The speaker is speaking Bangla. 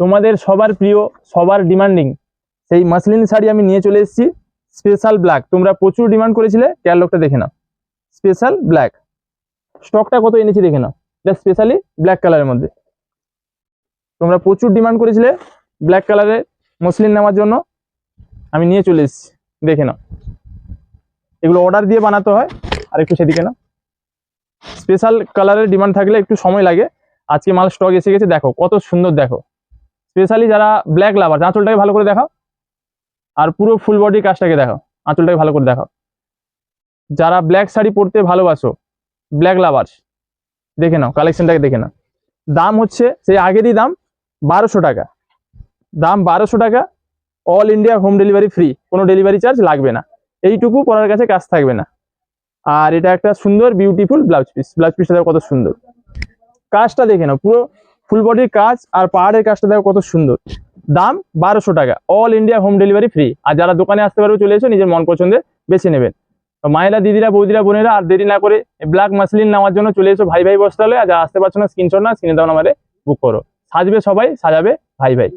তোমাদের সবার প্রিয়, সবার ডিমান্ডিং সেই মাসলিন শাড়ি আমি নিয়ে চলে এসেছি, স্পেশাল ব্ল্যাক। তোমরা প্রচুর ডিমান্ড করেছিলে, ক্যাটালগটা দেখে নাও। স্পেশাল ব্ল্যাক, স্টকটা কত এনেছি দেখে নাও। এটা স্পেশালি ব্ল্যাক কালারের মধ্যে, তোমরা প্রচুর ডিমান্ড করেছিলে ব্ল্যাক কালারের মসলিন নেওয়ার জন্য, আমি নিয়ে চলে এসেছি, দেখে নাও। এগুলো অর্ডার দিয়ে বানাতে হয়। আর একটু সেদিকে নাও। স্পেশাল কালারের ডিমান্ড থাকলে একটু সময় লাগে, আজকে মাল স্টক এসে গেছে। দেখো কত সুন্দর, দেখো স্পেশালি যারা ব্ল্যাক লাভার, আঁচলটাকে ভালো করে দেখাও, আর পুরো ফুল বডি কাজটাকে দেখাও, আঁচলটাকে ভালো করে দেখাও। যারা ব্ল্যাক শাড়ি পরতে ভালোবাসো, ব্ল্যাক লাভার্স, দেখে নাও কালেকশনটাকে দেখে নাও। দাম হচ্ছে সেই আগেরই দাম, 1200 টাকা। দাম 1200 টাকা, all India home delivery free, কোনো ডেলিভারি চার্জ লাগবে না। এইটুকু পরার কাছে কাজ থাকবে না। আর এটা একটা সুন্দর বিউটিফুল ব্লাউজ পিস, ব্লাউজ পিসটা দেখো কত সুন্দর, কাজটা দেখে নাও, পুরো ফুল বডির কাজ আর পাহাড়ের কাজটা দেখো কত সুন্দর। দাম 1200 টাকা, all India home delivery free. আর যারা দোকানে আসতে পারবে চলে এসো, নিজের মন পছন্দের বেছে নেবেন। তো মায়েরা, দিদিরা, বৌদিরা, বোনেরা, আর দেরি না করে ব্ল্যাক মাসলিন নেওয়ার জন্য চলে এসো ভাই ভাই বস্ত্রালয়ে। আর যারা আসতে পারছো না, স্ক্রিনশট না, স্ক্রিনে দেওয়া নাম্বারে বুক করো। সাজবে সবাই, সাজাবে ভাই ভাই।